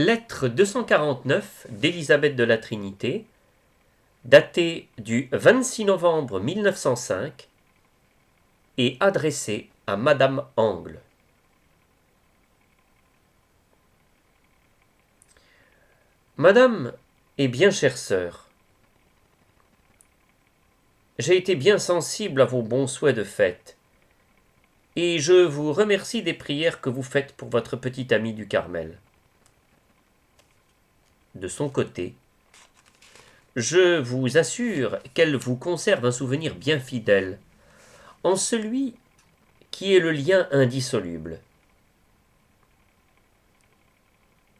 Lettre 249 d'Élisabeth de la Trinité, datée du 26 novembre 1905 et adressée à Madame Angle. Madame et bien chère sœur, j'ai été bien sensible à vos bons souhaits de fête, et je vous remercie des prières que vous faites pour votre petite amie du Carmel. De son côté, je vous assure qu'elle vous conserve un souvenir bien fidèle, en celui qui est le lien indissoluble.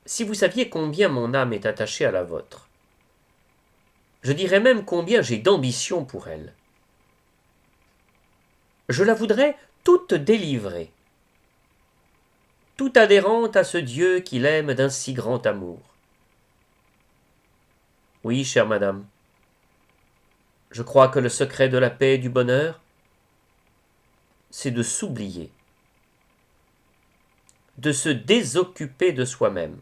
Si vous saviez combien mon âme est attachée à la vôtre, je dirais même combien j'ai d'ambition pour elle. Je la voudrais toute délivrée, toute adhérente à ce Dieu qui l'aime d'un si grand amour. Oui, chère madame, je crois que le secret de la paix et du bonheur, c'est de s'oublier, de se désoccuper de soi-même.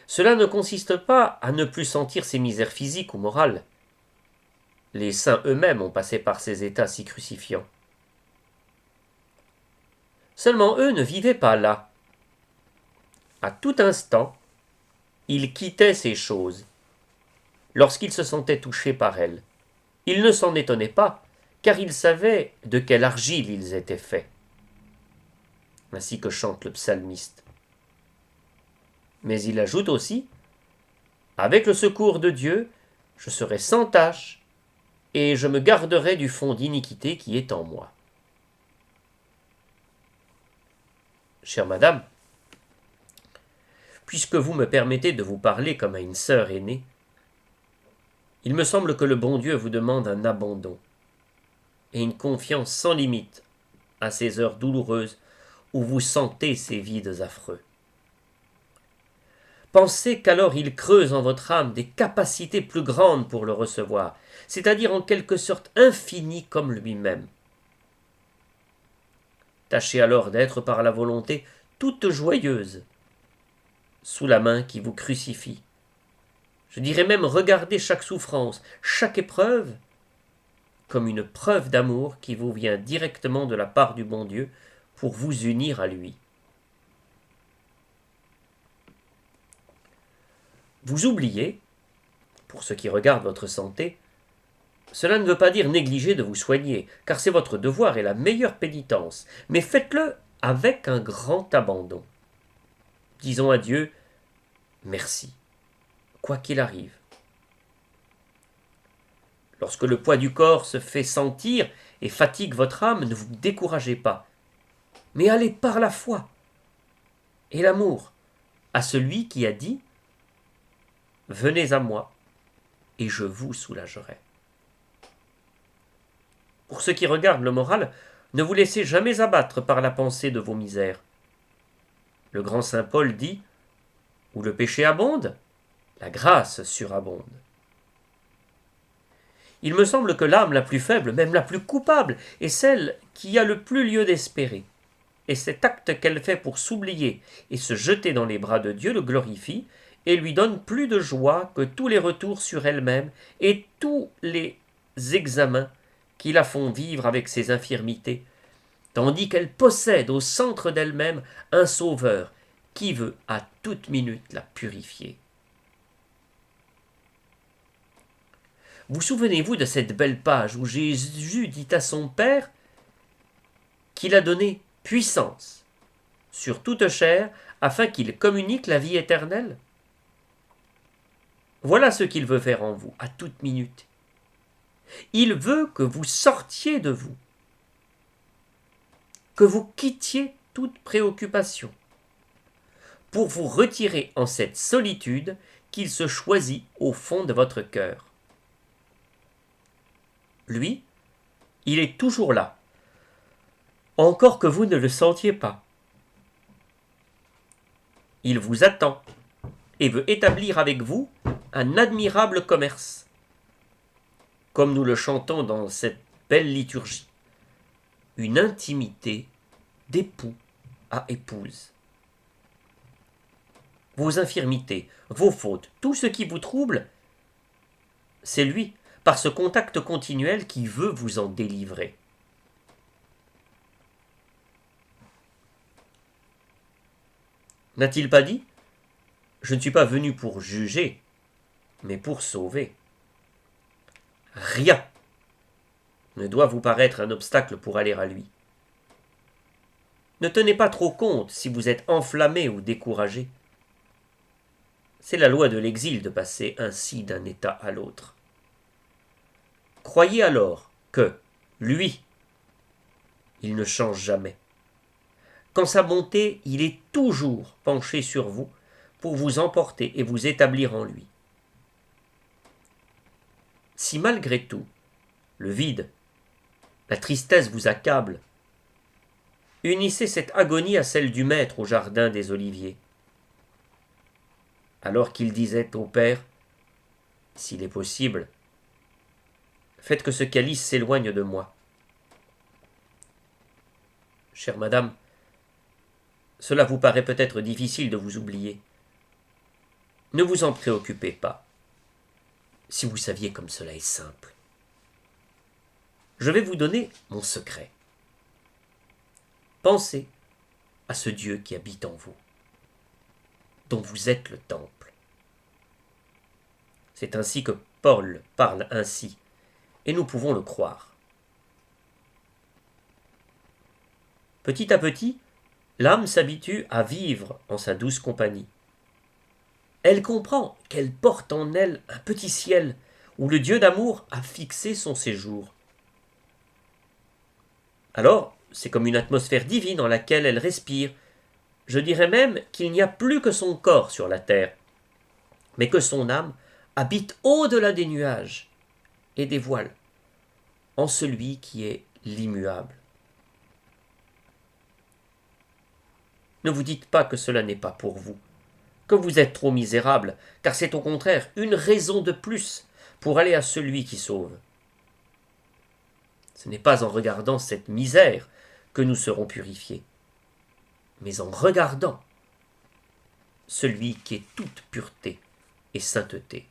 Cela ne consiste pas à ne plus sentir ses misères physiques ou morales. Les saints eux-mêmes ont passé par ces états si crucifiants. Seulement eux ne vivaient pas là. À tout instant, ils quittaient ces choses, lorsqu'ils se sentaient touchés par elles. Ils ne s'en étonnaient pas, car ils savaient de quelle argile ils étaient faits. Ainsi que chante le psalmiste. Mais il ajoute aussi, « Avec le secours de Dieu, je serai sans tache, et je me garderai du fond d'iniquité qui est en moi. » Chère madame, puisque vous me permettez de vous parler comme à une sœur aînée, il me semble que le bon Dieu vous demande un abandon et une confiance sans limite à ces heures douloureuses où vous sentez ces vides affreux. Pensez qu'alors il creuse en votre âme des capacités plus grandes pour le recevoir, c'est-à-dire en quelque sorte infinies comme lui-même. Tâchez alors d'être par la volonté toute joyeuse sous la main qui vous crucifie. Je dirais même regardez chaque souffrance, chaque épreuve comme une preuve d'amour qui vous vient directement de la part du bon Dieu pour vous unir à lui. Vous oubliez, pour ce qui regarde votre santé, cela ne veut pas dire négliger de vous soigner, car c'est votre devoir et la meilleure pénitence, mais faites-le avec un grand abandon. Disons à Dieu merci, quoi qu'il arrive. Lorsque le poids du corps se fait sentir et fatigue votre âme, ne vous découragez pas, mais allez par la foi et l'amour à celui qui a dit « Venez à moi et je vous soulagerai ». Pour ce qui regarde le moral, ne vous laissez jamais abattre par la pensée de vos misères. Le grand saint Paul dit « Où le péché abonde, la grâce surabonde ». Il me semble que l'âme la plus faible, même la plus coupable, est celle qui a le plus lieu d'espérer. Et cet acte qu'elle fait pour s'oublier et se jeter dans les bras de Dieu le glorifie et lui donne plus de joie que tous les retours sur elle-même et tous les examens qui la font vivre avec ses infirmités, tandis qu'elle possède au centre d'elle-même un Sauveur qui veut à toute minute la purifier. Vous souvenez-vous de cette belle page où Jésus dit à son Père qu'il a donné puissance sur toute chair afin qu'il communique la vie éternelle? Voilà ce qu'il veut faire en vous à toute minute. Il veut que vous sortiez de vous, que vous quittiez toute préoccupation, pour vous retirer en cette solitude qu'il se choisit au fond de votre cœur. Lui, il est toujours là, encore que vous ne le sentiez pas. Il vous attend et veut établir avec vous un admirable commerce, comme nous le chantons dans cette belle liturgie, une intimité d'époux à épouse. vos infirmités, vos fautes, tout ce qui vous trouble, c'est lui, par ce contact continuel, qui veut vous en délivrer. N'a-t-il pas dit ? Je ne suis pas venu pour juger, mais pour sauver. Rien ne doit vous paraître un obstacle pour aller à lui. Ne tenez pas trop compte si vous êtes enflammé ou découragé. C'est la loi de l'exil de passer ainsi d'un état à l'autre. Croyez alors que, lui, il ne change jamais. Qu'en sa bonté, il est toujours penché sur vous pour vous emporter et vous établir en lui. Si malgré tout, le vide, la tristesse vous accable, unissez cette agonie à celle du maître au jardin des Oliviers. Alors qu'il disait au Père, s'il est possible, faites que ce calice s'éloigne de moi. Chère madame, cela vous paraît peut-être difficile de vous oublier. Ne vous en préoccupez pas. Si vous saviez comme cela est simple. Je vais vous donner mon secret. Pensez à ce Dieu qui habite en vous, dont vous êtes le temple. C'est ainsi que Paul parle ainsi, et nous pouvons le croire. Petit à petit, l'âme s'habitue à vivre en sa douce compagnie. Elle comprend qu'elle porte en elle un petit ciel où le Dieu d'amour a fixé son séjour. Alors, c'est comme une atmosphère divine dans laquelle elle respire. Je dirais même qu'il n'y a plus que son corps sur la terre, mais que son âme habite au-delà des nuages et des voiles, en celui qui est l'immuable. Ne vous dites pas que cela n'est pas pour vous, que vous êtes trop misérable, car c'est au contraire une raison de plus pour aller à celui qui sauve. Ce n'est pas en regardant cette misère que nous serons purifiés, mais en regardant celui qui est toute pureté et sainteté.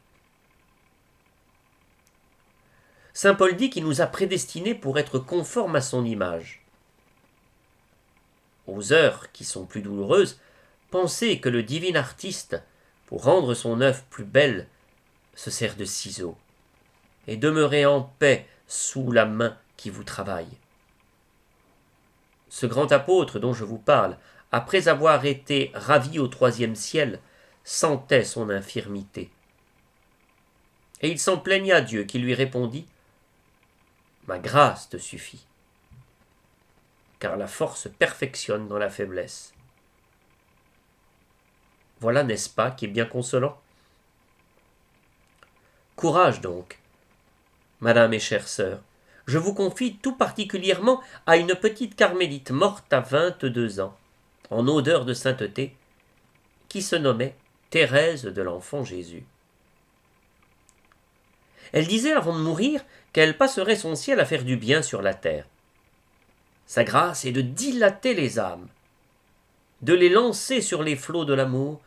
Saint Paul dit qu'il nous a prédestinés pour être conformes à son image. Aux heures qui sont plus douloureuses, pensez que le divin artiste, pour rendre son œuvre plus belle, se sert de ciseaux, et demeurez en paix sous la main qui vous travaille. Ce grand apôtre dont je vous parle, après avoir été ravi au 3e ciel, sentait son infirmité. Et il s'en plaignait à Dieu, qui lui répondit « Ma grâce te suffit, car la force perfectionne dans la faiblesse. » Voilà, n'est-ce pas, qui est bien consolant? Courage donc, madame et chère sœur, je vous confie tout particulièrement à une petite carmélite morte à 22 ans, en odeur de sainteté, qui se nommait Thérèse de l'Enfant Jésus. Elle disait avant de mourir qu'elle passerait son ciel à faire du bien sur la terre. Sa grâce est de dilater les âmes, de les lancer sur les flots de l'amour,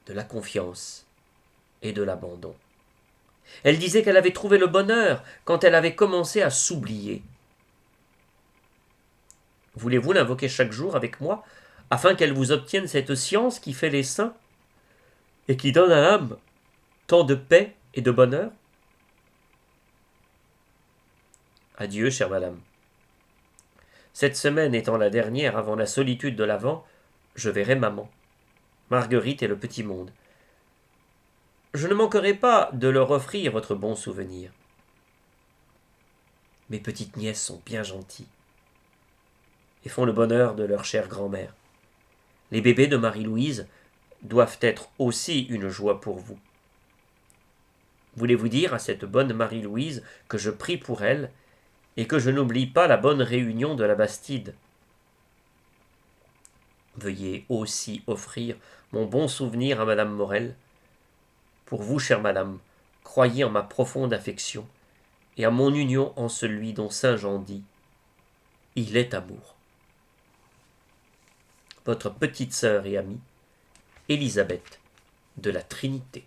de la confiance et de l'abandon. Elle disait qu'elle avait trouvé le bonheur quand elle avait commencé à s'oublier. Voulez-vous l'invoquer chaque jour avec moi, afin qu'elle vous obtienne cette science qui fait les saints et qui donne à l'âme tant de paix et de bonheur? Adieu, chère madame. Cette semaine étant la dernière avant la solitude de l'Avent, je verrai maman, Marguerite et le petit monde. Je ne manquerai pas de leur offrir votre bon souvenir. Mes petites nièces sont bien gentilles et font le bonheur de leur chère grand-mère. Les bébés de Marie-Louise doivent être aussi une joie pour vous. Voulez-vous dire à cette bonne Marie-Louise que je prie pour elle et que je n'oublie pas la bonne réunion de la Bastide? Veuillez aussi offrir mon bon souvenir à madame Morel. Pour vous, chère madame, croyez en ma profonde affection et à mon union en celui dont saint Jean dit « Il est amour ». Votre petite sœur et amie, Élisabeth de la Trinité.